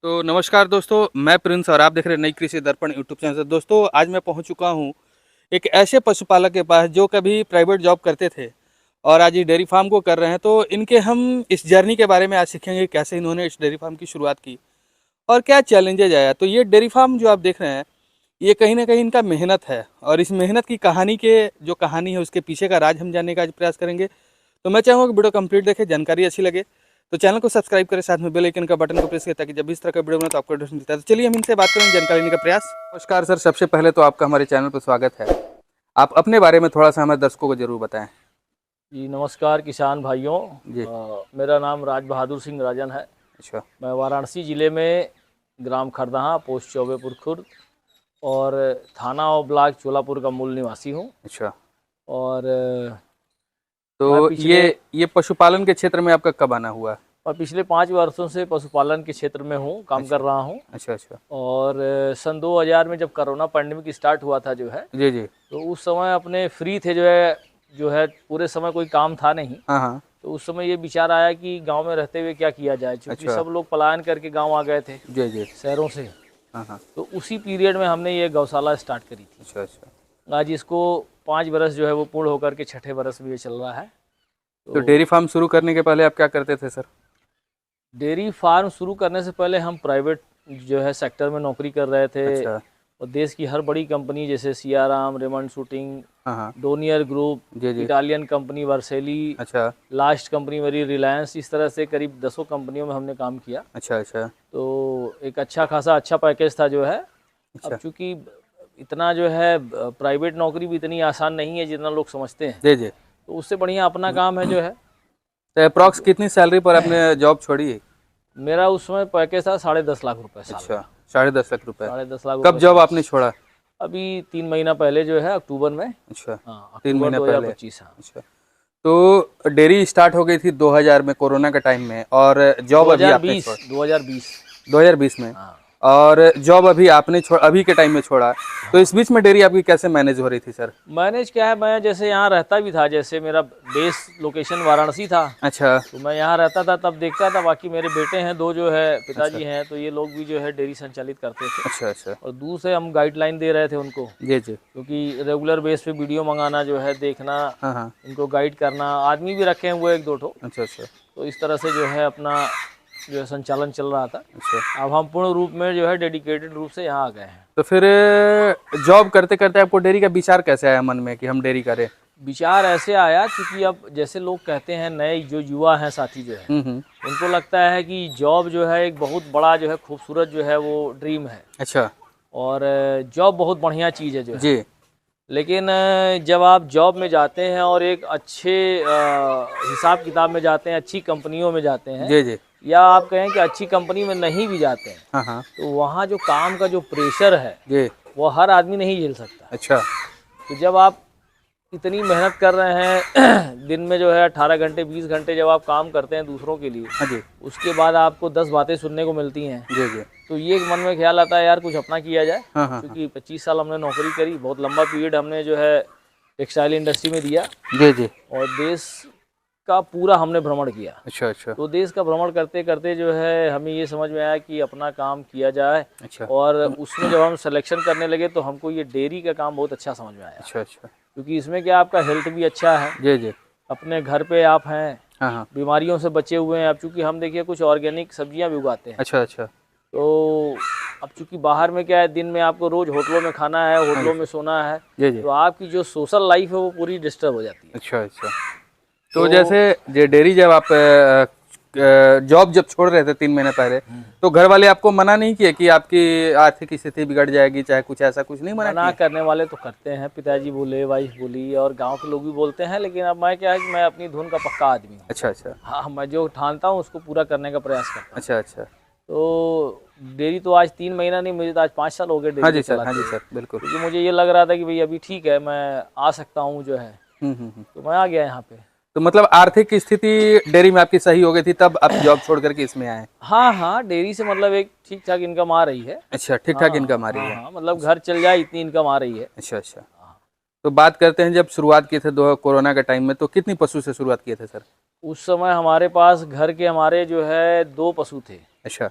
तो नमस्कार दोस्तों, मैं प्रिंस और आप देख रहे हैं नई कृषि दर्पण यूट्यूब चैनल से। दोस्तों, आज मैं पहुंच चुका हूं एक ऐसे पशुपालक के पास जो कभी प्राइवेट जॉब करते थे और आज ये डेयरी फार्म को कर रहे हैं। तो इनके हम इस जर्नी के बारे में आज सीखेंगे, कैसे इन्होंने इस डेयरी फार्म की शुरुआत की और क्या चैलेंजेज आया। तो ये डेयरी फार्म जो आप देख रहे हैं, ये कहीं ना कहीं इनका मेहनत है और इस मेहनत की कहानी के जो कहानी है उसके पीछे का राज हम जानने का आज प्रयास करेंगे। तो मैं चाहूँगा कि वीडियो कंप्लीट देखें, जानकारी अच्छी लगे तो चैनल को सब्सक्राइब करें, साथ में बेल आइकन का बटन को प्रेस करें ताकि जब भी इस तरह का वीडियो बने तो आपको नोटिफिकेशन मिलता है। तो चलिए हम इनसे बात करें, जानकारी लेने का प्रयास। नमस्कार सर, सबसे पहले तो आपका हमारे चैनल पर स्वागत है। आप अपने बारे में थोड़ा सा हमारे दर्शकों को जरूर बताएं। जी नमस्कार किसान भाइयों। जी। मेरा नाम राज बहादुर सिंह राजन है। अच्छा। मैं वाराणसी ज़िले में ग्राम खरदहा पोस्ट चौबेपुर खुर्द और थाना और ब्लॉक चोलापुर का मूल निवासी हूँ। अच्छा। और मैं तो पिछले ये पशुपालन के क्षेत्र में आपका कब आना हुआ? और पिछले 5 वर्षों से पशुपालन के क्षेत्र में हूँ, काम अच्छा। कर रहा हूँ। अच्छा अच्छा। और सन 2000 में जब कोरोना पैंडेमिक स्टार्ट हुआ था जो है, जी जी। तो उस समय अपने फ्री थे जो है पूरे समय कोई काम था नहीं। हाँ हाँ। तो उस समय ये विचार आया कि गांव में रहते हुए क्या किया जाए, क्योंकि अच्छा। सब लोग पलायन करके गांव आ गए थे जी जी। शहरों से। हाँ हाँ। तो उसी पीरियड में हमने ये गौशाला स्टार्ट करी थी। अच्छा अच्छा। आज इसको 5 बरस जो है वो पूर्ण होकर के 6ठे बरस में ये चल रहा है। तो तो डेयरी फार्म शुरू करने के पहले आप क्या करते थे सर? डेयरी फार्म शुरू करने से पहले हम प्राइवेट जो है सेक्टर में नौकरी कर रहे थे। अच्छा। और देश की हर बड़ी कंपनी जैसे सियाराम, रेमंड शूटिंग, हाँ हाँ। डोनियर ग्रुप, जी जी। इटालियन कंपनी वर्सेली, अच्छा लास्ट कंपनी मेरी रिलायंस, इस तरह से करीब 10 कंपनियों में हमने काम किया। अच्छा। अच्छा तो एक अच्छा खासा अच्छा पैकेज था जो है। अब अच्छा। चूंकि इतना जो है प्राइवेट नौकरी भी इतनी आसान नहीं है जितना लोग समझते हैं, जी जी। तो उससे बढ़िया अपना काम है जो है। तो अप्रॉक्स कितनी सैलरी पर आपने जॉब छोड़ी? मेरा उस समय पैकेज था 10.5 लाख रुपए साल अच्छा, का। 10.5 लाख रुपए। 10.5 लाख रुपए कब जॉब साल। आपने छोड़ा? अभी 3 महीना पहले जो है, अक्टूबर में। अच्छा। हाँ, तीन अक्टूबर महीने पहले। 2025। हाँ, अच्छा। तो डेयरी स्टार्ट हो गई थी 2000 में, कोरोना के टाइम में, और जॉब अभी आपने 2020 छोड़ा 2020। 2020 में, हाँ, और जॉब अभी आपने छोड़ा, अभी के टाइम में छोड़ा। तो इस बीच में डेयरी आपकी कैसे मैनेज हो रही थी सर? मैनेज क्या है, मैं जैसे यहाँ रहता भी था, जैसे मेरा बेस लोकेशन वाराणसी था, अच्छा तो मैं यहाँ रहता था तब देखता था। बाकी मेरे बेटे हैं 2 जो है, अच्छा। पिताजी हैं, तो ये लोग भी जो है डेयरी संचालित करते थे। अच्छा अच्छा। और दूर से हम गाइडलाइन दे रहे थे उनको, जी जी। क्योंकि रेगुलर बेस पे वीडियो मंगाना जो है, देखना, हाँ हाँ। इनको गाइड करना। आदमी भी रखे हैं वो 1-2 ठो। अच्छा अच्छा। तो इस तरह से जो है अपना जो है संचालन चल रहा था। अच्छा। अब हम पूर्ण रूप में जो है डेडिकेटेड रूप से यहाँ आ गए हैं। तो फिर जॉब करते करते आपको डेयरी का विचार कैसे आया मन में कि हम डेयरी करें? विचार ऐसे आया क्योंकि अब जैसे लोग कहते हैं, नए जो युवा हैं साथी जो है, हम्म। उनको लगता है कि जॉब जो है एक बहुत बड़ा जो है खूबसूरत जो है वो ड्रीम है। अच्छा। और जॉब बहुत बढ़िया चीज़ है जो है। जी लेकिन जब आप जॉब में जाते हैं और एक अच्छे हिसाब किताब में जाते हैं, अच्छी कंपनियों में जाते हैं, जी जी। या आप कहें कि अच्छी कंपनी में नहीं भी जाते हैं, हाँ हाँ। तो वहाँ जो काम का जो प्रेशर है जी। वो हर आदमी नहीं झेल सकता। अच्छा। तो जब आप इतनी मेहनत कर रहे हैं दिन में जो है 18 घंटे 20 घंटे जब आप काम करते हैं दूसरों के लिए, हाँ जी। उसके बाद आपको 10 बातें सुनने को मिलती हैं। जी जी। तो ये मन में ख्याल आता है यार कुछ अपना किया जाए। हाँ हाँ हाँ। क्योंकि 25 साल हमने नौकरी करी, बहुत लंबा पीरियड हमने जो है टेक्सटाइल इंडस्ट्री में दिया। जी जी। और देश का पूरा हमने भ्रमण किया। अच्छा अच्छा। तो देश का भ्रमण करते करते जो है हमें ये समझ में आया कि अपना काम किया जाए। अच्छा और उसमें जब हम सिलेक्शन करने लगे तो हमको ये डेयरी का काम बहुत अच्छा समझ में आया, अच्छा। अच्छा। क्योंकि इसमें क्या आपका हेल्थ भी अच्छा है, जी जी। अपने घर पे आप हैं, हाँ हाँ। बीमारियों से बचे हुए हैं। अब चूंकि हम देखिए कुछ ऑर्गेनिक सब्जियां भी उगाते हैं, अच्छा अच्छा। तो अब चूंकि बाहर में क्या है, दिन में आपको रोज होटलों में खाना है, हाँ होटलों जी। में सोना है, जी जी। तो आपकी जो सोशल लाइफ है वो पूरी डिस्टर्ब हो जाती है। अच्छा अच्छा। तो तो जैसे ये डेयरी जब आप जॉब जब छोड़ रहे थे 3 महीने पहले, तो घर वाले आपको मना नहीं किए कि आपकी आर्थिक स्थिति बिगड़ जाएगी, चाहे कुछ ऐसा कुछ नहीं मना मना किए? करने वाले तो करते हैं, पिताजी बोले, वाइफ बोली, और गांव के लोग भी बोलते हैं। लेकिन अब मैं क्या है कि मैं अपनी धुन का पक्का आदमी हूँ। अच्छा अच्छा। हाँ, मैं जो ठानता हूँ उसको पूरा करने का प्रयास करता हूँ। अच्छा अच्छा। तो डेयरी तो आज 3 महीना नहीं, मुझे तो आज 5 साल हो गए हाँ डेयरी जी को सर, हाँ चलाते जी हुए। सर, बिल्कुल। क्योंकि मुझे ये लग रहा था कि भाई अभी ठीक है, मैं आ सकता हूँ जो है, हम्म। तो मैं आ गया यहाँ पे। तो मतलब आर्थिक स्थिति डेयरी में आपकी सही हो गई थी तब आप जॉब छोड़ करके इसमें आए? हाँ हाँ, डेयरी से मतलब एक ठीक ठाक इनकम आ रही है। अच्छा, ठीक ठाक हाँ इनकम आ रही हाँ है। हाँ, मतलब घर चल जाए इतनी इनकम आ रही है। अच्छा अच्छा। तो बात करते हैं, जब शुरुआत किए थे दो कोरोना के टाइम में, तो कितनी पशु से शुरुआत किए थे सर? उस समय हमारे पास घर के हमारे जो है 2 पशु थे। अच्छा।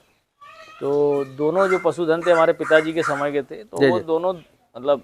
तो दोनों जो पशुधन थे हमारे पिताजी के समय के थे, तो जी, वो जी। दोनों मतलब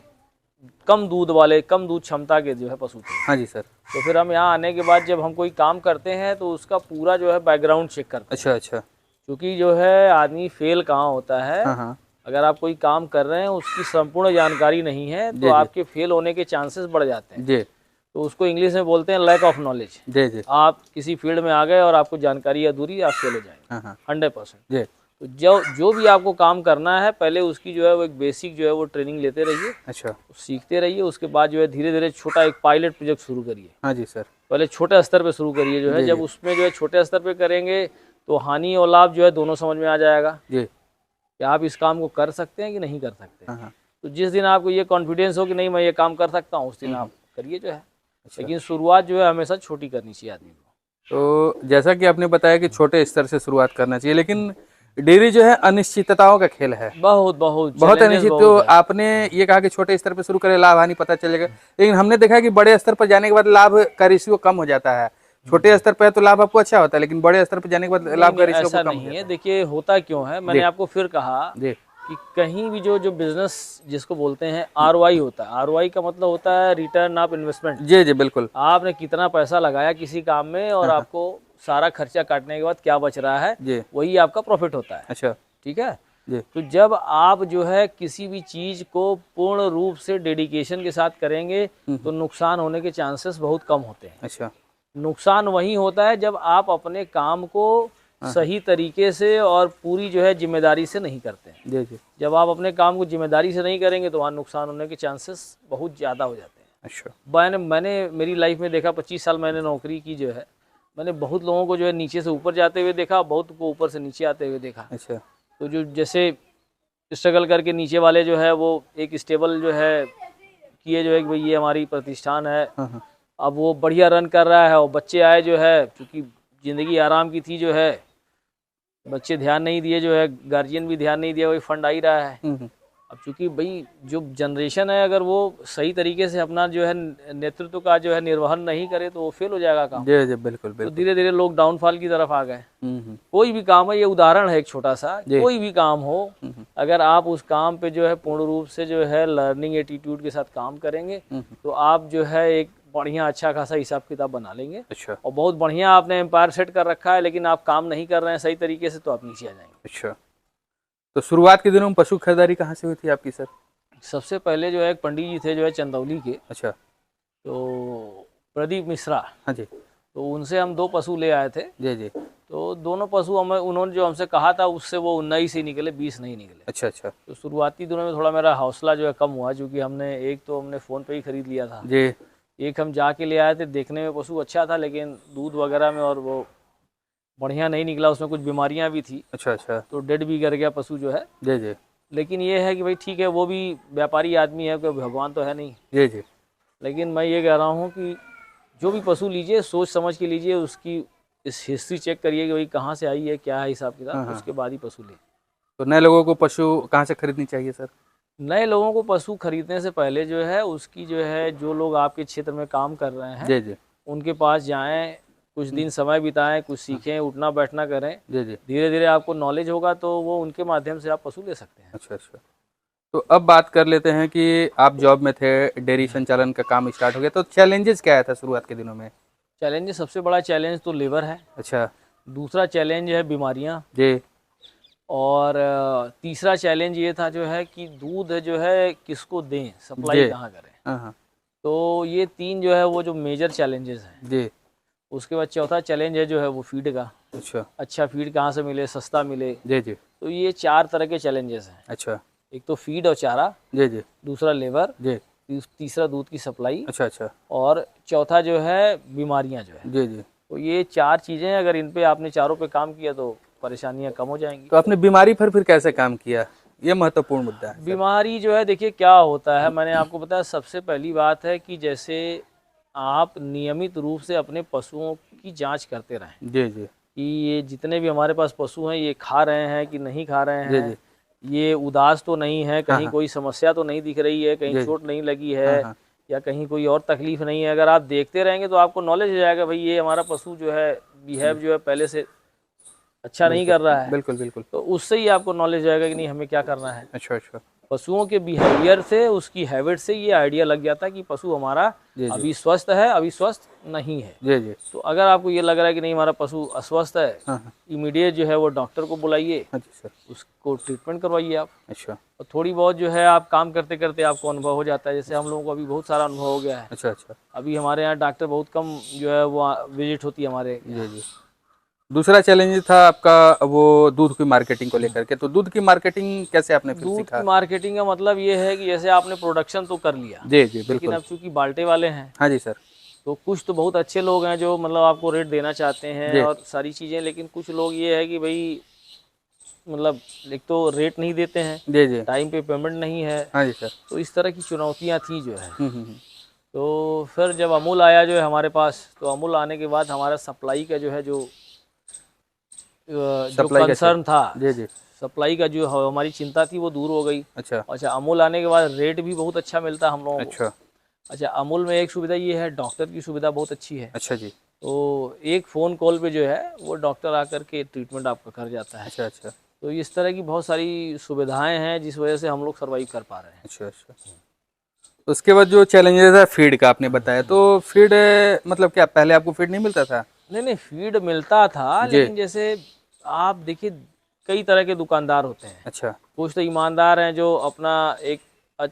कम दूध वाले, कम दूध क्षमता के जो है पशु थे। हाँ जी सर। तो फिर हम यहाँ आने के बाद जब हम कोई काम करते हैं तो उसका पूरा जो है बैकग्राउंड चेक करते हैं, अच्छा, अच्छा। क्योंकि जो है आदमी फेल कहाँ होता है, हाँ, हाँ। अगर आप कोई काम कर रहे हैं उसकी संपूर्ण जानकारी नहीं है तो जी, जी। आपके फेल होने के चांसेस बढ़ जाते हैं। जी, तो उसको इंग्लिश में बोलते हैं लैक ऑफ नॉलेज। जी, जी। आप किसी फील्ड में आ गए और आपको जानकारी अधूरी, आप फेल हो जाएंगे हाँ, हाँ। 100%। जी। तो जो भी आपको काम करना है पहले उसकी जो है वो एक बेसिक जो है वो ट्रेनिंग लेते रहिए, अच्छा। सीखते रहिए। उसके बाद जो है धीरे धीरे छोटा एक पायलट प्रोजेक्ट शुरू करिए। हाँ जी सर। पहले छोटे स्तर पे शुरू करिए जो है, जी, जब जी। उसमें जो है छोटे स्तर पे करेंगे तो हानि और लाभ जो है दोनों समझ में आ जाएगा जी। कि आप इस काम को कर सकते हैं कि नहीं कर सकते। हाँ, हाँ। तो जिस दिन आपको ये कॉन्फिडेंस हो कि नहीं मैं ये काम कर सकता हूँ, उस दिन आप करिए जो है। अच्छा। लेकिन शुरुआत जो है हमेशा छोटी करनी चाहिए आदमी को। तो जैसा कि आपने बताया कि छोटे स्तर से शुरुआत करना चाहिए, लेकिन डेयरी जो है अनिश्चितताओं का खेल है। बहुत बहुत बहुत चैलेंजेस अनिश्चित। तो बहुत है। आपने ये कहा कि छोटे स्तर पर शुरू करें, लाभ हानि पता चलेगा, लेकिन हमने देखा है कि बड़े स्तर पर जाने के बाद लाभ का रेशियो कम हो जाता है। छोटे स्तर पर तो लाभ आपको अच्छा होता है, लेकिन बड़े स्तर पर जाने के बाद नहीं लाभ का नहीं, रेशियो ऐसा आपको कम हो नहीं है। जाता देखिए होता क्यों है, है। मैंने जी, आपको फिर कहा जी, कि कहीं भी जो जो बिजनेस जिसको बोलते हैं आरओआई होता है, आरओआई का मतलब होता है रिटर्न ऑफ इन्वेस्टमेंट। जी, जी, बिल्कुल। आपने कितना पैसा लगाया किसी काम में और हाँ, हाँ। आपको सारा खर्चा काटने के बाद क्या बच रहा है, जी। वही आपका प्रॉफिट होता है। अच्छा। ठीक है। जी। तो जब आप जो है किसी भी चीज को पूर्ण रूप से डेडिकेशन के साथ करेंगे तो नुकसान होने के चांसेस बहुत कम होते हैं। अच्छा। नुकसान वही होता है जब आप अपने काम को हाँ, हाँ। सही तरीके से और पूरी जो है जिम्मेदारी से नहीं करते हैं। जी, जी। जब आप अपने काम को जिम्मेदारी से नहीं करेंगे तो वहाँ नुकसान होने के चांसेस बहुत ज़्यादा हो जाते हैं। अच्छा। मैंने मेरी लाइफ में देखा, 25 साल मैंने नौकरी की जो है, मैंने बहुत लोगों को जो है नीचे से ऊपर जाते हुए देखा, बहुत को ऊपर से नीचे आते हुए देखा। अच्छा। तो जो जैसे स्ट्रगल करके नीचे वाले जो है वो एक स्टेबल जो है किए, जो है कि भाई ये हमारी प्रतिष्ठान है, हाँ, हाँ। अब वो बढ़िया रन कर रहा है। और बच्चे आए जो है, क्योंकि ज़िंदगी आराम की थी जो है, बच्चे ध्यान नहीं दिए जो है, गार्जियन भी ध्यान नहीं दिया, वही फंड आ ही रहा है। अब चूंकि भाई जो जनरेशन है अगर वो सही तरीके से अपना जो है नेतृत्व का जो है निर्वहन नहीं करे तो वो फेल हो जाएगा काम। जी, जी, बिल्कुल, तो बिल्कुल। धीरे धीरे लोग डाउनफॉल की तरफ आ गए। हम्म। कोई भी काम है, ये उदाहरण है एक छोटा सा, जी। कोई भी काम हो, अगर आप उस काम पे जो है पूर्ण रूप से जो है लर्निंग एटीट्यूड के साथ काम करेंगे तो आप जो है एक बढ़िया अच्छा खासा हिसाब किताब बना लेंगे। अच्छा। और बहुत बढ़िया आपने एम्पायर सेट कर रखा है, लेकिन आप काम नहीं कर रहे हैं सही तरीके से तो आप नीचे आ जाएंगे। अच्छा। तो शुरुआत के दिनों में पशु खरीदारी कहाँ से हुई थी आपकी सर? सबसे पहले जो है एक पंडित जी थे जो है चंदौली के, अच्छा। तो प्रदीप मिश्रा, हाँ जी। तो उनसे हम 2 पशु ले आए थे। जी, जी। तो दोनों पशु हमें उन्होंने जो हमसे कहा था उससे वो 19 ही निकले, 20 नहीं निकले। अच्छा, अच्छा। तो शुरुआती दिनों में थोड़ा मेरा हौसला जो है कम हुआ, क्योंकि हमने फ़ोन पे ही खरीद लिया था। जी। एक हम जाके ले आए थे, देखने में पशु अच्छा था लेकिन दूध वगैरह में और वो बढ़िया नहीं निकला, उसमें कुछ बीमारियां भी थी, अच्छा, अच्छा। तो डेड भी कर गया पशु जो है। जी, जी। लेकिन ये है कि भाई ठीक है, वो भी व्यापारी आदमी है, कोई भगवान तो है नहीं। जी, जी। लेकिन मैं ये कह रहा हूँ कि जो भी पशु लीजिए सोच समझ के लीजिए, उसकी इस हिस्ट्री चेक करिए कि भाई कहाँ से आई है, क्या है हिसाब हाँ, किताब, हाँ। उसके बाद ही पशु लें। तो नए लोगों को पशु कहाँ से खरीदनी चाहिए सर? नए लोगों को पशु खरीदने से पहले जो है उसकी जो है, जो लोग आपके क्षेत्र में काम कर रहे हैं जी, जी। उनके पास जाएं, कुछ दिन समय बिताएं, कुछ सीखें, उठना बैठना करें। जी, जी। धीरे धीरे आपको नॉलेज होगा तो वो उनके माध्यम से आप पशु ले सकते हैं। अच्छा, अच्छा। तो अब बात कर लेते हैं कि आप जॉब में थे, डेयरी संचालन का काम स्टार्ट हो गया, तो चैलेंजेस क्या आया था शुरुआत के दिनों में? चैलेंज, सबसे बड़ा चैलेंज तो लेबर है। अच्छा। दूसरा चैलेंज है बीमारियां। जी। और तीसरा चैलेंज ये था जो है कि दूध जो है किसको दें, सप्लाई जी। कहाँ करें। हाँ, हाँ। तो ये 3 जो है वो जो मेजर चैलेंजेस हैं। जी। उसके बाद चौथा चैलेंज है जो है वो फीड का, अच्छा। अच्छा फीड कहाँ से मिले, सस्ता मिले। जी, जी। तो ये 4 तरह के चैलेंजेस हैं। अच्छा। एक तो फीड और चारा, जी, जी। दूसरा लेबर, जी। तीसरा दूध की सप्लाई, अच्छा, अच्छा। और चौथा जो है बीमारियां जो है। जी, जी। तो ये 4 चीज़ें, अगर इन पे आपने चारों पे काम किया तो परेशानियां कम हो जाएंगी। तो आपने बीमारी पर फिर कैसे काम किया? ये महत्वपूर्ण मुद्दा है सर। बीमारी जो है, देखिए क्या होता है, मैंने आपको बताया, सबसे पहली बात है कि जैसे आप नियमित रूप से अपने पशुओं की जांच करते रहें जी, जी। कि ये जितने भी हमारे पास पशु हैं ये खा रहे हैं कि नहीं खा रहे जी, हैं, जी। ये उदास तो नहीं है, हाँ, कहीं हाँ। कोई समस्या तो नहीं दिख रही है, कहीं जी, जी। चोट नहीं लगी हाँ, है, हाँ। या कहीं कोई और तकलीफ नहीं है। अगर आप देखते रहेंगे तो आपको नॉलेज हो जाएगा भाई ये हमारा पशु जो है बिहेव जो है पहले से अच्छा नहीं कर रहा है, बिल्कुल बिल्कुल। तो उससे ही आपको नॉलेज आएगा कि नहीं हमें क्या करना है। अच्छा अच्छा। पशुओं के बिहेवियर से, उसकी हैबिट से ये आइडिया लग जाता है कि पशु हमारा जी जी अभी स्वस्थ है, अभी स्वस्थ नहीं है। जी जी। तो अगर आपको ये लग रहा है कि नहीं हमारा पशु अस्वस्थ है, हाँ हाँ। इमीडिएट जो है वो डॉक्टर को बुलाइए, हाँ जी सर। उसको ट्रीटमेंट करवाइए आप। अच्छा और थोड़ी बहुत जो है आप काम करते करते आपको अनुभव हो जाता है। जैसे हम लोगों को अभी बहुत सारा अनुभव हो गया है। अच्छा अच्छा। अभी हमारे यहाँ डॉक्टर बहुत कम जो है वो विजिट होती है हमारे यहाँ। जी जी। दूसरा चैलेंज था आपका वो दूध की मार्केटिंग को लेकर के, तो दूध की मार्केटिंग कैसे आपने फिर दूध की सीखा? मार्केटिंग का मतलब ये है कि जैसे आपने प्रोडक्शन तो कर लिया, जी जी लेकिन बिल्कुल। अब चूंकि बाल्टे वाले हैं, हाँ जी सर। तो कुछ तो बहुत अच्छे लोग हैं जो मतलब आपको रेट देना चाहते हैं जी और सारी चीज़ें, लेकिन कुछ लोग ये है कि भाई मतलब एक तो रेट नहीं देते हैं, जी जी। टाइम पे पेमेंट नहीं है। हाँ जी सर। तो इस तरह की चुनौतियाँ थी जो है। हम्म। तो फिर जब अमूल आया जो है हमारे पास, तो अमूल आने के बाद हमारा सप्लाई का जो है जो सप्लाई कैसे? कंसर्न था, जी जी। सप्लाई का जो हमारी चिंता थी वो दूर हो गई। अच्छा अच्छा, अमूल आने के बाद रेट भी बहुत अच्छा मिलता है हम लोगों को। अच्छा। अच्छा, अमूल में एक सुविधा ये है, डॉक्टर की सुविधा बहुत अच्छी है। अच्छा जी। तो एक फ़ोन कॉल पे जो है वो डॉक्टर आकर के ट्रीटमेंट आपका कर जाता है। अच्छा अच्छा। तो इस तरह की बहुत सारी सुविधाएं हैं जिस वजह से हम लोग सर्वाइव कर पा रहे हैं। अच्छा अच्छा। उसके बाद जो चैलेंजेस है फीड का आपने बताया, तो फीड मतलब क्या पहले आपको फीड नहीं मिलता था? नहीं नहीं, फीड मिलता था, जी। लेकिन जैसे आप देखिए कई तरह के दुकानदार होते हैं। अच्छा। कुछ तो ईमानदार हैं जो अपना एक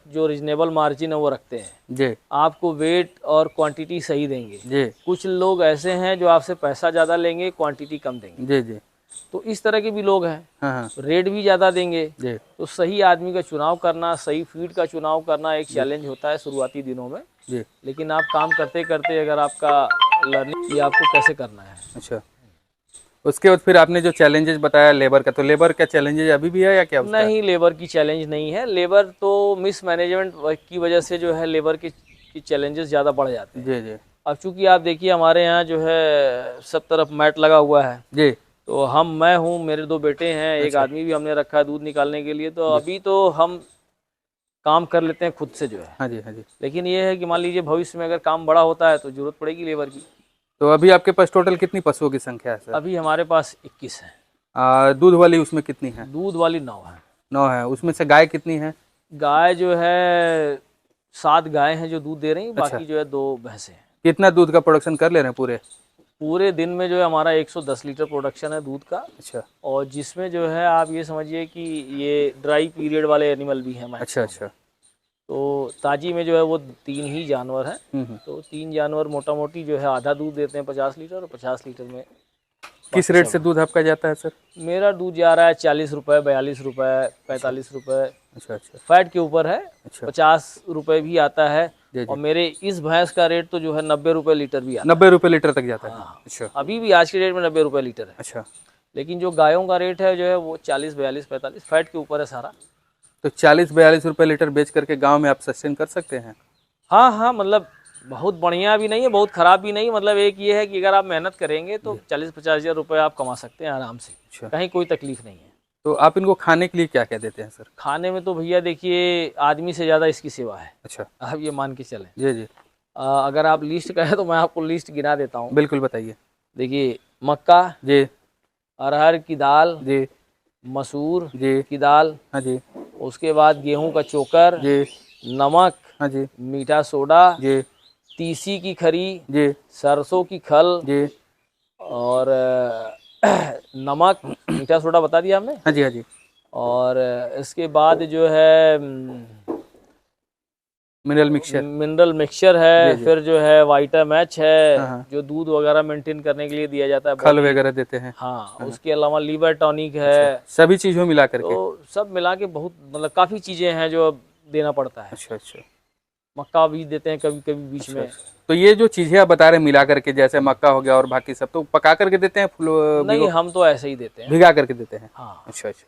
जो रीजनेबल मार्जिन है वो रखते हैं, जी आपको वेट और क्वांटिटी सही देंगे। जी कुछ लोग ऐसे हैं जो आपसे पैसा ज़्यादा लेंगे, क्वांटिटी कम देंगे। जी जी। तो इस तरह के भी लोग हैं, हाँ हाँ। रेट भी ज़्यादा देंगे। जी तो सही आदमी का चुनाव करना, सही फीड का चुनाव करना एक जी चैलेंज होता है शुरुआती दिनों में। जी। लेकिन आप काम करते करते अगर आपका लर्निंग कि आपको कैसे करना है। अच्छा। उसके बाद फिर आपने जो चैलेंजेस बताया लेबर का, तो लेबर का चैलेंजेस अभी भी है या क्या उसका? नहीं, लेबर की चैलेंज नहीं है। लेबर तो मिस मैनेजमेंट की वजह से जो है लेबर की चैलेंजेस ज़्यादा बढ़ जाते हैं। जी जी अब चूंकि आप देखिए हमारे यहाँ जो है सब तरफ मैट लगा हुआ है। जी। तो मैं हूँ, मेरे 2 बेटे हैं, एक अच्छा आदमी भी हमने रखा है दूध निकालने के लिए। तो जी। अभी तो हम काम कर लेते हैं खुद से जो है। हाँ जी हाँ जी। लेकिन ये है कि मान लीजिए भविष्य में अगर काम बड़ा होता है तो जरूरत पड़ेगी लेबर की। तो अभी आपके पास टोटल कितनी पशुओं की संख्या है सर? अभी हमारे पास 21 है। दूध वाली उसमें कितनी है? दूध वाली 9 है। 9 है। उसमें से गाय कितनी है? गाय जो है 7 गाय हैं जो दूध दे रही हैं, अच्छा। बाकी जो है 2 भैंसें हैं। कितना दूध का प्रोडक्शन कर ले रहे हैं पूरे? पूरे दिन में जो है हमारा 110 लीटर प्रोडक्शन है दूध का। अच्छा और जिसमें जो है आप ये समझिए कि ये ड्राई पीरियड वाले एनिमल भी हैं अच्छा मैक्सिमम। अच्छा। तो ताजी में जो है वो 3 ही जानवर हैं। हम्म। तो 3 जानवर मोटा मोटी जो है आधा दूध देते हैं 50 लीटर, और 50 लीटर में किस बाकी रेट सब। से दूध आपका जाता है सर? मेरा दूध जा रहा है 40 रुपये, 42 रुपये, 45 रुपये। अच्छा अच्छा फैट के ऊपर है। अच्छा। 50 रुपये भी आता है। जी और जी। मेरे इस भैंस का रेट तो जो है 90 रुपये लीटर भी आता 90 रुपये लीटर तक जाता है। है? हाँ, अच्छा अभी भी आज के डेट में 90 रुपये लीटर है। अच्छा। लेकिन जो गायों का रेट है जो है वो 40, 42, 45 फैट के ऊपर है सारा। तो 40-42 रुपये लीटर बेच करके गांव में आप सस्टेन कर सकते हैं? हाँ हाँ, मतलब बहुत बढ़िया भी नहीं है, बहुत ख़राब भी नहीं। मतलब एक ये है कि अगर आप मेहनत करेंगे तो 40-50 हज़ार रुपये आप कमा सकते हैं आराम से। अच्छा। कहीं कोई तकलीफ नहीं है। तो आप इनको खाने के लिए क्या क्या देते हैं सर? खाने में तो भैया देखिए आदमी से ज़्यादा इसकी सेवा है, अच्छा। आप ये मान के चलें। जी जी अगर आप लिस्ट कहें तो मैं आपको लिस्ट गिना देता हूँ। बिल्कुल बताइए। देखिए, मक्का, जी अरहर की दाल, जी मसूर जी। की दाल, हाँ जी उसके बाद गेहूं का चोकर, जी। नमक, हाँ जी मीठा सोडा, जी तीसी की खरी, जी सरसों की खल, जी। और नमक, मीठा सोडा बता दिया हमने। हाँ जी हाँ जी। और इसके बाद जो है मिनरल मिक्सचर। मिनरल मिक्सचर है। जी जी। फिर जो है वाइटामैच है, हाँ हाँ। जो दूध वगैरह मेंटेन करने के लिए दिया जाता है खल बॉडी। वगैरह देते हैं? हाँ, हाँ। उसके अलावा लीवर टॉनिक अच्छा। है। सभी चीज़ों मिला करके? तो सब मिला के बहुत मतलब काफ़ी चीज़ें हैं जो अब देना पड़ता है। अच्छा अच्छा मक्का भी देते हैं कभी कभी बीच अच्छा में। अच्छा। तो ये जो चीज़ें आप बता रहे हैं मिला करके, जैसे मक्का हो गया और बाकी सब, तो पका करके देते हैं नहीं, हम तो ऐसे ही देते हैं। भिगा करके देते हैं? हाँ। अच्छा अच्छा।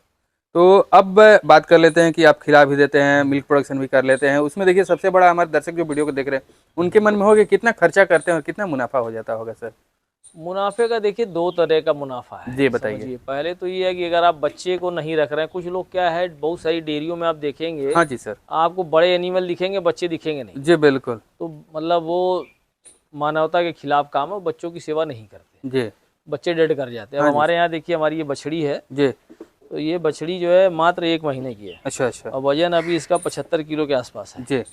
तो अब बात कर लेते हैं कि आप खिला भी देते हैं, मिल्क प्रोडक्शन भी कर लेते हैं। उसमें देखिए सबसे बड़ा हमारे दर्शक जो वीडियो को देख रहे हैं उनके मन में होगा कितना खर्चा करते हैं और कितना मुनाफा हो जाता होगा सर? मुनाफे का देखिए 2 तरह का मुनाफा है। जी बताइए। समझिए, पहले तो ये है कि अगर आप बच्चे को नहीं रख रहे हैं, कुछ लोग क्या है बहुत सारी डेयरियों में आप देखेंगे, हाँ जी सर। आपको बड़े एनिमल दिखेंगे, बच्चे दिखेंगे नहीं। जी बिल्कुल। तो मतलब वो मानवता के खिलाफ काम है, बच्चों की सेवा नहीं करते। जी बच्चे डेड कर जाते हैं। अब हमारे यहाँ देखिए हमारी ये बछड़ी है, जी। तो ये बछड़ी जो है मात्र 1 महीने की है। अच्छा अच्छा। और वजन अभी इसका 75 किलो के आसपास है। जी।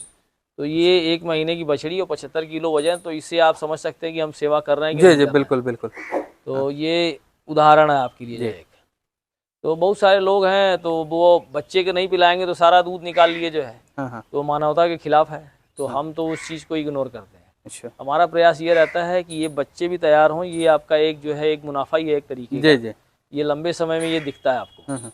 तो ये 1 महीने की बछड़ी और 75 किलो वजन, तो इससे आप समझ सकते हैं कि हम सेवा कर रहे हैं कि जी नहीं जी, कर रहे बिल्कुल बिल्कुल। हैं। तो ये उदाहरण है आपके लिए जी। जो एक। तो बहुत सारे लोग हैं तो वो बच्चे के नहीं पिलाएंगे तो सारा दूध निकाल लिए जो है, हाँ हाँ। तो मानवता के खिलाफ है। तो हम तो उस चीज़ को इग्नोर करते हैं। अच्छा। हमारा प्रयास ये रहता है कि ये बच्चे भी तैयार हों। ये आपका एक जो है एक मुनाफा ही है एक तरीके जी का। जी। ये लंबे समय में ये दिखता है आपको। हाँ हाँ।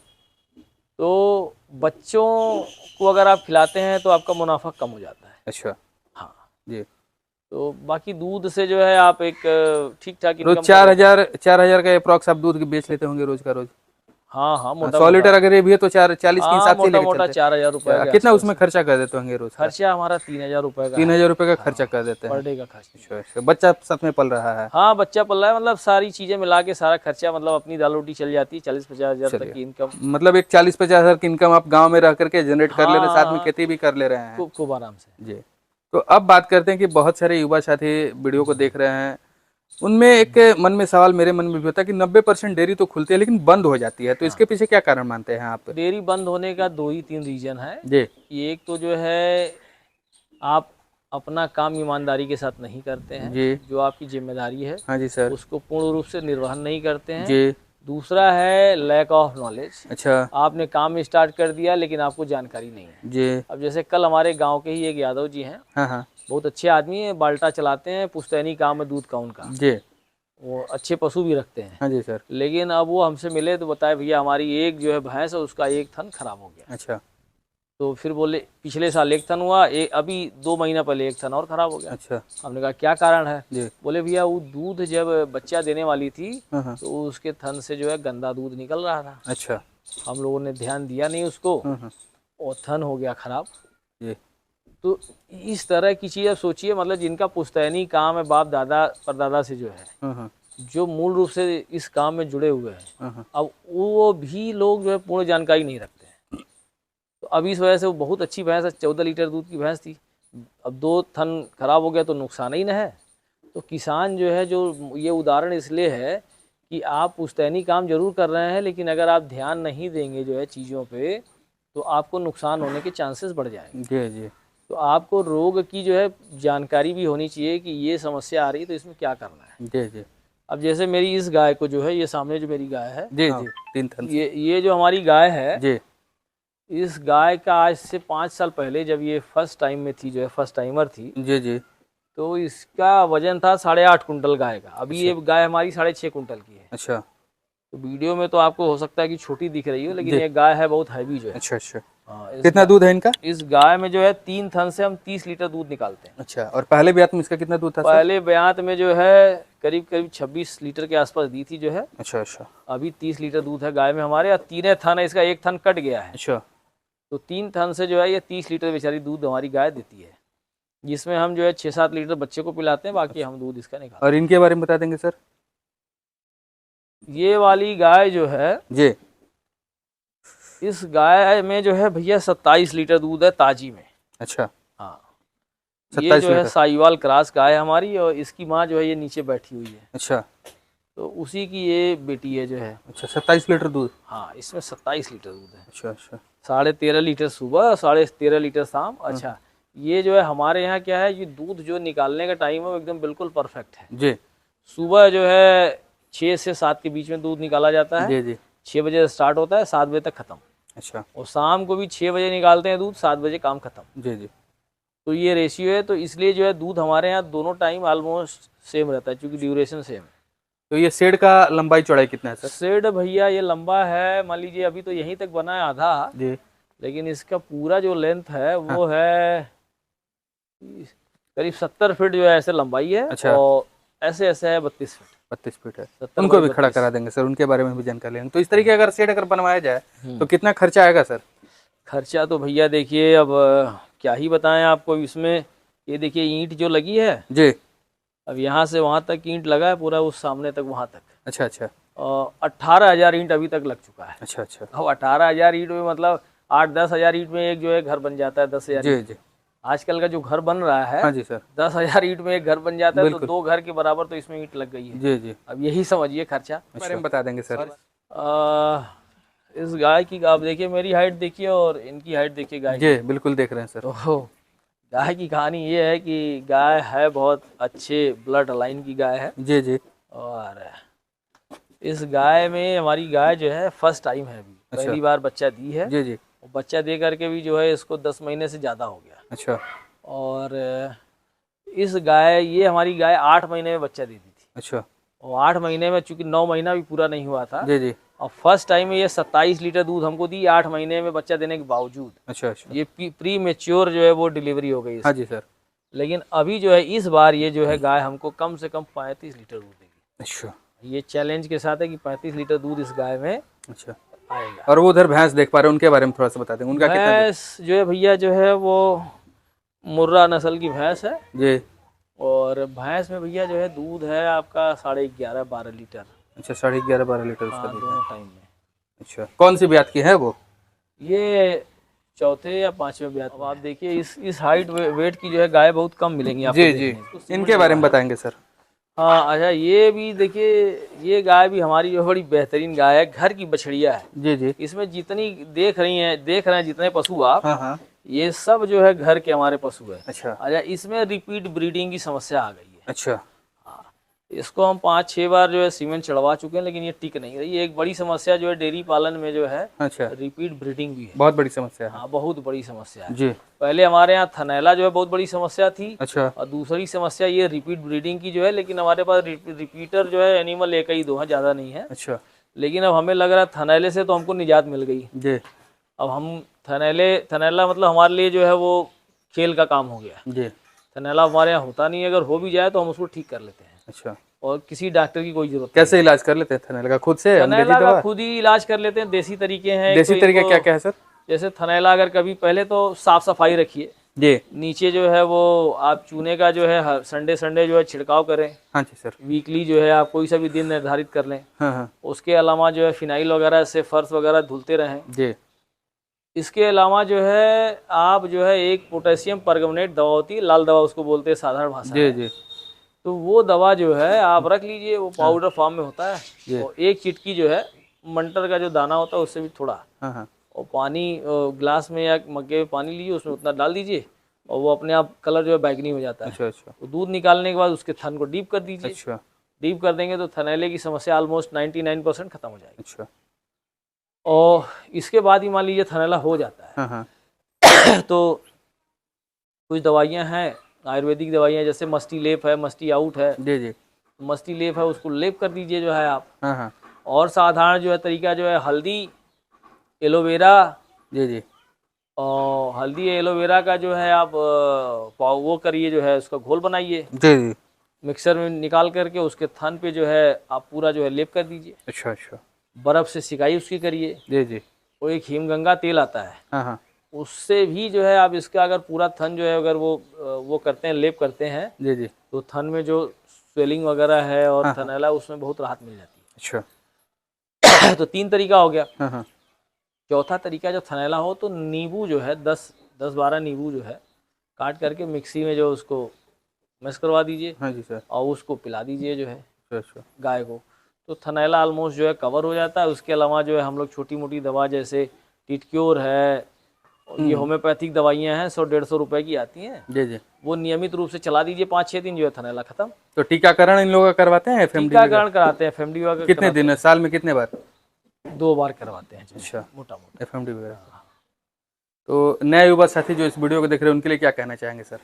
तो बच्चों को अगर आप खिलाते हैं तो आपका मुनाफा कम हो जाता है। अच्छा। हाँ। जी। तो बाकी दूध से जो है आप एक ठीक ठाक रोज इनकम 4,000 का अप्रॉक्स आप दूध बेच लेते होंगे रोज का रोज? हाँ हाँ, मोटा 100 मोटा। लीटर अगर ये भी है तो 40 के हाँ, हिसाब से ही मोटा लेके मोटा चलते 4,000 रुपये हैं। के कितना आसपास उसमें खर्चा कर देते होंगे रोज का? खर्चा हमारा 3,000 रुपये का 3,000 रुपये का खर्चा कर देते पर हैं। डे का खर्चा। अच्छा अच्छा। बच्चा साथ में पल रहा है? हाँ, बच्चा पल रहा है, मतलब सारी चीज़ें मिला के सारा खर्चा, मतलब अपनी दाल रोटी चल जाती है। 40-50 हज़ार तक चलिए, की इनकम। मतलब एक 40-50 हज़ार की इनकम आप गांव में रह करके जनरेट कर ले रहे हैं, साथ में हाँ, खेती भी कर ले रहे हैं। खूब आराम से। जी। तो अब बात करते हैं कि बहुत सारे युवा साथी वीडियो को देख रहे हैं, उनमें एक मन में सवाल मेरे मन में भी होता है कि 90% डेयरी तो खुलती है लेकिन बंद हो जाती है, तो इसके पीछे क्या कारण मानते हैं आप? डेयरी बंद होने का 2 ही 3 रीज़न है। जी। एक तो जो है आप अपना काम ईमानदारी के साथ नहीं करते हैं, जी। जो आपकी जिम्मेदारी है हाँ जी सर। उसको पूर्ण रूप से निर्वहन नहीं करते हैं। जी। दूसरा है लैक ऑफ नॉलेज। अच्छा। आपने काम स्टार्ट कर दिया लेकिन आपको जानकारी नहीं है। जी। अब जैसे कल हमारे गांव के ही एक यादव जी हैं, हाँ हाँ। बहुत अच्छे आदमी हैं, बाल्टा चलाते हैं, पुश्तैनी काम है दूध का उनका। जी। वो अच्छे पशु भी रखते हैं। हाँ जी सर। लेकिन अब वो हमसे मिले तो बताए भैया हमारी एक जो है भैंस है उसका एक थन खराब हो गया। अच्छा। तो फिर बोले पिछले साल एक थन हुआ, अभी 2 महीना पहले एक थन और खराब हो गया। अच्छा। हमने कहा क्या कारण है? जी। बोले भैया वो दूध जब बच्चा देने वाली थी हाँ हाँ। तो उसके थन से जो है गंदा दूध निकल रहा था। अच्छा। हम लोगों ने ध्यान दिया नहीं उसको हाँ हाँ। और थन हो गया खराब। जी। तो इस तरह की चीज़ आप सोचिए, मतलब जिनका पुश्तैनी काम है बाप दादा परदादा से जो है, हाँ हाँ। जो मूल रूप से इस काम में जुड़े हुए हैं, हाँ हाँ। अब वो भी लोग जो है पूर्ण जानकारी नहीं रखते हैं। तो अब इस वजह से वो बहुत अच्छी भैंस है, 14 लीटर दूध की भैंस थी, अब 2 थन खराब हो गया तो नुकसान ही न है। तो किसान जो है, जो ये उदाहरण इसलिए है कि आप पुश्तैनी काम जरूर कर रहे हैं लेकिन अगर आप ध्यान नहीं देंगे जो है चीज़ों पे तो आपको नुकसान होने के चांसेस बढ़ जाएंगे। जी जी। तो आपको रोग की जो है जानकारी भी होनी चाहिए कि ये समस्या आ रही है तो इसमें क्या करना है। जी जी। अब जैसे मेरी इस गाय को जो है, ये सामने जो मेरी गाय है, जी जी। 3 थन। ये जो हमारी गाय है, जी। इस गाय का आज से 5 साल पहले जब ये फर्स्ट टाइम में थी, जो है फर्स्ट टाइमर थी, जी जी। तो इसका वजन था 8.5 कुंटल गाय का। अभी ये गाय हमारी 6.5 कुंटल की है। अच्छा। तो वीडियो में तो आपको हो सकता है कि छोटी दिख रही हो, लेकिन जी। ये गाय है बहुत हैवी जो है। अच्छा अच्छा। हाँ, कितना दूध है इनका? इस गाय में जो है 3 थन से हम 30 लीटर दूध निकालते हैं। अच्छा, और पहले ब्यात में इसका कितना दूध था सर? पहले ब्यात में जो है करीब 26 लीटर के आसपास दी थी जो है। अच्छा अच्छा। अभी 30 लीटर दूध है गाय में हमारे, और 3 थन है, इसका एक थन कट गया है। अच्छा। तो 3 थन से जो है ये 30 लीटर बेचारी दूध हमारी गाय देती है, जिसमें हम जो है 6-7 लीटर बच्चे को पिलाते हैं, बाकी हम दूध इसका निकालते और इनके बारे में बता देंगे सर? हैं। ये वाली गाय जो है, जी। इस गाय में जो है भैया 27 लीटर दूध है ताजी में। अच्छा। हाँ, 27 ये जो है लीटर। साहिवाल क्रॉस गाय है हमारी, और इसकी माँ जो है ये नीचे बैठी हुई है। अच्छा। तो उसी की ये बेटी है जो है। अच्छा, 27 लीटर दूध। हाँ, इसमें 27 लीटर दूध है। अच्छा अच्छा। 13.5 लीटर सुबह, 13.5 लीटर शाम। अच्छा, ये जो है हमारे यहाँ क्या है, ये दूध जो निकालने का टाइम है वो एकदम बिल्कुल परफेक्ट है। जी सुबह जो है 6 से 7 के बीच में दूध निकाला जाता है। जी जी। 6 बजे स्टार्ट होता है, 7 बजे तक खत्म। अच्छा। और शाम को भी 6 बजे निकालते हैं दूध, 7 बजे काम खत्म। जी जी। तो ये रेशियो है, तो इसलिए जो है दूध हमारे यहाँ दोनों टाइम ऑलमोस्ट सेम रहता है, क्योंकि ड्यूरेशन सेम है। तो ये शेड का लंबाई चौड़ाई कितना है सर? शेड भैया ये लंबा है, मान लीजिए अभी तो यहीं तक बना है आधा, जी। लेकिन इसका पूरा जो लेंथ है वो है करीब 70 फीट जो है ऐसे लंबाई है। अच्छा। और ऐसे ऐसे है 32 फीट। 32 फीट है। 70 उनको भी बाई खड़ा 32। करा देंगे सर, उनके बारे में भी जानकारी लेंगे। तो इस तरीके अगर शेड अगर बनवाया जाए हम्म। तो कितना खर्चा आएगा सर? खर्चा तो भैया देखिए, अब क्या ही बताएं आपको। इसमें ये देखिए ईंट जो लगी है, जी। अब यहाँ से वहाँ तक ईंट लगा है, पूरा उस सामने तक वहाँ तक। अच्छा अच्छा। और 18,000 ईंट अभी तक लग चुका है। अच्छा अच्छा। अब 18,000 ईंट में मतलब 8-10 हज़ार ईंट में एक जो है घर बन जाता है, 10,000 जी ईंट। जी। आजकल का जो घर बन रहा है, हाँ जी सर, 10,000 ईंट में एक घर बन जाता है, तो बिल्कुल। 2 घर के बराबर तो इसमें ईंट लग गई है। जी जी, अब यही समझिए खर्चा। इस बारे में बता देंगे सर। इस गाय की आप देखिए, मेरी हाइट देखिए और इनकी हाइट देखिए गाय की। जी बिल्कुल देख रहे हैं सर। तो गाय की कहानी ये है कि गाय है बहुत अच्छे ब्लड लाइन की गाय है। जी जी, और इस गाय में, हमारी गाय जो है फर्स्ट टाइम है, अभी अच्छा। पहली बार बच्चा दी है। जी जी, बच्चा दे करके भी जो है इसको 10 महीने से ज़्यादा हो गया। अच्छा और ये हमारी गाय 8 महीने में बच्चा देती थी। अच्छा, और 8 महीने में, चूंकि 9 महीना भी पूरा नहीं हुआ था, जी जी, और फर्स्ट टाइम ये 27 लीटर दूध हमको दी 8 महीने में बच्चा देने के बावजूद। अच्छा अच्छा, ये प्री मेच्योर जो है वो डिलीवरी हो गई हाँ इसकी। जी सर, लेकिन अभी जो है इस बार ये जो है गाय हमको कम से कम 35 लीटर दूध देगी। अच्छा ये चैलेंज के साथ है कि 35 लीटर दूध इस गाय में अच्छा। आएगा। और वो उधर भैंस देख पा रहे हैं, उनके बारे में थोड़ा सा बता देंगे, उनका कितना दूध? भैंस जो है भैया जो है वो मुर्रा नस्ल की भैंस है। जी, और भैंस में भैया जो है दूध है आपका 11.5-12 लीटर। अच्छा 11.5-12 लीटर उसका हाँ, दूध दोनों है। टाइम में। अच्छा, कौन सी ब्यात की है वो? ये चौथे या 5वें ब्यात। अब आप देखिए इस हाइट वेट की जो है गाय बहुत कम मिलेंगी आपको जी जी, देखने को। इनके बारे में बताएंगे सर। हाँ अच्छा, ये भी देखिए, ये गाय भी हमारी जो बड़ी बेहतरीन गाय है, घर की बछड़िया है। जी जी, इसमें जितनी देख रहे हैं जितने पशु आप, हाँ हाँ, ये सब जो है घर के हमारे पशु है। अच्छा अच्छा, इसमें रिपीट ब्रीडिंग की समस्या आ गई है। अच्छा, इसको हम 5-6 बार जो है सीमेंट चढ़वा चुके हैं, लेकिन ये टिक नहीं रही। एक बड़ी समस्या जो है डेयरी पालन में जो है, अच्छा, रिपीट ब्रीडिंग भी है। बहुत बड़ी समस्या है। हाँ, बहुत बड़ी समस्या है। जी, पहले हमारे यहाँ थनैला जो है बहुत बड़ी समस्या थी। अच्छा और दूसरी समस्या ये रिपीट ब्रीडिंग की जो है, लेकिन हमारे पास रिपीटर जो है एनिमल एक ही दो है, ज़्यादा नहीं है। अच्छा, लेकिन अब हमें लग रहा है थनैले से तो हमको निजात मिल गई। जी अब हम थनैला मतलब हमारे लिए जो है वो खेल का काम हो गया। जी, थनैला हमारे यहाँ होता नहीं है, अगर हो भी जाए तो हम उसको ठीक कर लेते हैं, अच्छा। और किसी डॉक्टर की कोई जरूरत कैसे इलाज कर लेते हैं थनैला का? खुद से नहीं। अंग्रेजी थनैला का दवा? खुद ही इलाज कर लेते हैं, देसी तरीके हैं। एक देसी तो तरीका इनको, क्या क्या है सर? जैसे थनैला अगर कभी, पहले तो साफ सफाई रखिए। जी, नीचे जो है वो आप चूने का जो है संडे जो है छिड़काव करें। हाँ जी सर, वीकली जो है आप कोई सा भी दिन निर्धारित कर लें। हाँ हाँ, उसके अलावा जो है फिनाइल वगैरह से फर्श वगैरह धुलते रहें। जी, इसके अलावा जो है आप जो है एक पोटेशियम परगमनेट दवा होती है, लाल दवा उसको बोलते हैं साधारण भाषा जी में। जी, तो वो दवा जो है आप रख लीजिए, वो पाउडर फॉर्म में होता जी। है। और एक चिटकी जो है मटर का जो दाना होता है उससे भी थोड़ा, हाँ हाँ, और पानी ग्लास में या मग्गे में पानी लीजिए, उसमें उतना डाल दीजिए, और वो अपने आप कलर जो है बैगनी हो जाता है। अच्छा अच्छा, तो दूध निकालने के बाद उसके थन को डीप कर दीजिए। अच्छा डीप कर देंगे तो थनैले की समस्या ऑलमोस्ट 99% खत्म हो जाएगी। अच्छा, और इसके बाद ही मान लीजिए थनैला हो जाता हाँ हाँ, है तो कुछ दवाइयाँ हैं, आयुर्वेदिक दवाइयाँ, जैसे मस्टी लेप है, मस्टी आउट है। जी जी, मस्टी लेप है, उसको लेप कर दीजिए जो है आप। हाँ हाँ, और साधारण जो है तरीका जो है हल्दी, एलोवेरा, जी जी, और हल्दी एलोवेरा का जो है आप वो करिए, जो है उसका घोल बनाइए, जी जी, मिक्सर में निकाल करके उसके थन पे जो है आप पूरा जो है लेप कर दीजिए। अच्छा अच्छा, बर्फ़ से सिकाई उसकी करिए। जी जी, वो एक हिमगंगा तेल आता है, हाँ हाँ, उससे भी जो है आप इसका अगर पूरा थन जो है अगर वो करते हैं, लेप करते हैं, जी जी, तो थन में जो स्वेलिंग वगैरह है और हाँ, हाँ। थनैला, उसमें बहुत राहत मिल जाती अच्छा, है। तो 3 तरीका हो गया। हाँ हाँ, चौथा तरीका, जो थनैला हो तो नींबू जो है 10-12 नींबू जो है काट करके मिक्सी में जो उसको मिक्स करवा दीजिए, हाँ जी सर, और उसको पिला दीजिए जो है अच्छा अच्छा, गाय को। तो थनैला ऑलमोस्ट जो है कवर हो जाता है। उसके अलावा जो है हम लोग छोटी मोटी दवा, जैसे टिटक्योर है, और ये होम्योपैथिक दवाइयाँ हैं, 100-150 रुपए की आती हैं, जी जी। वो नियमित रूप से चला दीजिए, 5-6 दिन जो है थनैला खत्म। तो टीकाकरण इन लोगों का करवाते हैं FMD वगैरह? टीकाकरण कराते हैं, FMD वगैरह कितने दिन, साल में कितने बार? 2 बार करवाते हैं अच्छा, मोटा मोटा। FMD वगैरह। तो नए युवा साथी जो इस वीडियो को देख रहे हैं उनके लिए क्या कहना चाहेंगे सर?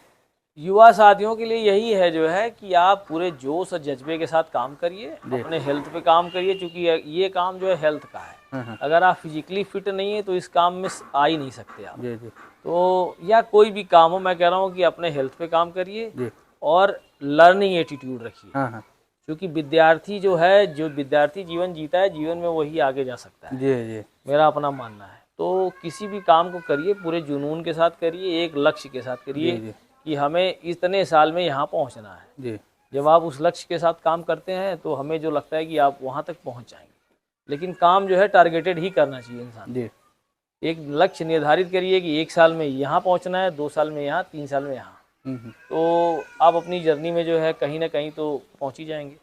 युवा साथियों के लिए यही है जो है कि आप पूरे जोश और जज्बे के साथ काम करिए, अपने हेल्थ पे काम करिए, क्योंकि ये काम जो है हेल्थ का है। हाँ हाँ, अगर आप फिजिकली फिट नहीं है तो इस काम में आ ही नहीं सकते आप। जी जी, तो या कोई भी काम हो, मैं कह रहा हूँ कि अपने हेल्थ पे काम करिए, जी, और लर्निंग एटीट्यूड रखिए। हाँ हाँ, क्योंकि विद्यार्थी जो है, जो विद्यार्थी जीवन जीता है, जीवन में वही आगे जा सकता है, जी जी, मेरा अपना मानना है। तो किसी भी काम को करिए पूरे जुनून के साथ करिए, एक लक्ष्य के साथ करिए, जी, कि हमें इतने साल में यहाँ पहुँचना है। जी, जब आप उस लक्ष्य के साथ काम करते हैं तो हमें जो लगता है कि आप वहाँ तक पहुँच जाएंगे। लेकिन काम जो है टारगेटेड ही करना चाहिए इंसान। जी। एक लक्ष्य निर्धारित करिए कि 1 साल में यहाँ पहुँचना है, 2 साल में यहाँ, 3 साल में यहाँ। तो आप अपनी जर्नी में जो है कहीं ना कहीं तो पहुँच ही जाएंगे।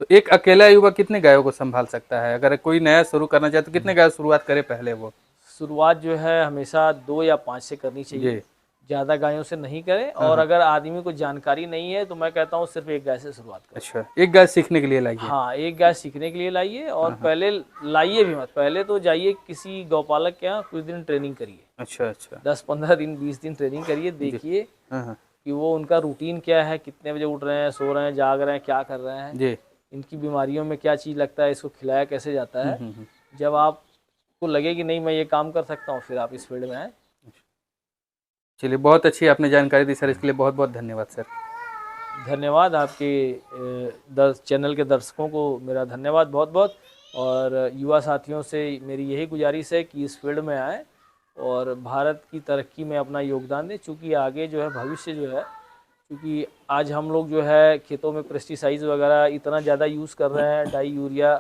तो एक अकेला युवा कितने गायों को संभाल सकता है? अगर कोई नया शुरू करना चाहे तो कितने गाय शुरुआत करे पहले वो? शुरुआत जो है हमेशा 2 या 5 से करनी चाहिए, जी। ज़्यादा गायों से नहीं करें। और अगर आदमी को जानकारी नहीं है तो मैं कहता हूँ सिर्फ 1 गाय से शुरुआत करें। अच्छा, एक गाय सीखने के लिए लाइए। हाँ, 1 गाय सीखने के लिए लाइए, और पहले लाइए भी मत, पहले तो जाइए किसी गौपालक के यहाँ, कुछ दिन ट्रेनिंग करिए। अच्छा अच्छा। 10-15 दिन 20 दिन ट्रेनिंग करिए, देखिए कि वो उनका रूटीन क्या है, कितने बजे उठ रहे हैं, सो रहे हैं, जाग रहे हैं, क्या कर रहे हैं, जी। इनकी बीमारियों में क्या चीज़ लगता है, इसको खिलाया कैसे जाता है। जब आपको लगे कि नहीं मैं ये काम कर सकता हूँ, फिर आप इस फील्ड में आए। चलिए, बहुत अच्छी आपने जानकारी दी सर, इसके लिए बहुत बहुत धन्यवाद सर। धन्यवाद आपके चैनल के दर्शकों को, मेरा धन्यवाद बहुत बहुत। और युवा साथियों से मेरी यही गुजारिश है कि इस फील्ड में आए और भारत की तरक्की में अपना योगदान दें, चूँकि आगे जो है भविष्य जो है, क्योंकि आज हम लोग जो है खेतों में पेस्टिसाइड्स वगैरह इतना ज़्यादा यूज़ कर रहे हैं, डाई, यूरिया,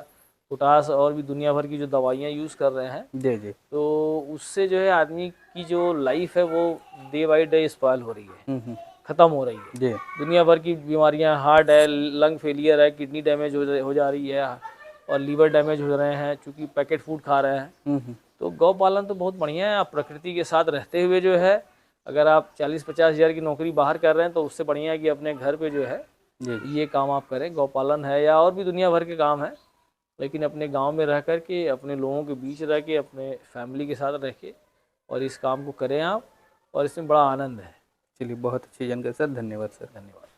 पोटास और भी दुनिया भर की जो दवाइयाँ यूज़ कर रहे हैं, जी जी। तो उससे जो है आदमी की जो लाइफ है वो डे बाई डे स्पॉइल हो रही है, ख़त्म हो रही है। जी। दुनिया भर की बीमारियां, हार्ट है, लंग फेलियर है, किडनी डैमेज हो जा रही है, और लीवर डैमेज हो रहे हैं क्योंकि पैकेट फूड खा रहे हैं। तो गौ पालन तो बहुत बढ़िया है। आप प्रकृति के साथ रहते हुए जो है, अगर आप 40-50 हज़ार की नौकरी बाहर कर रहे हैं तो उससे बढ़िया है कि अपने घर पे जो है ये काम आप करें। गौ पालन है या और भी दुनिया भर के काम है, लेकिन अपने गांव में रह कर के, अपने लोगों के बीच रह के, अपने फैमिली के साथ रह के और इस काम को करें आप, और इसमें बड़ा आनंद है। चलिए, बहुत अच्छी जानकारी सर, धन्यवाद सर। धन्यवाद।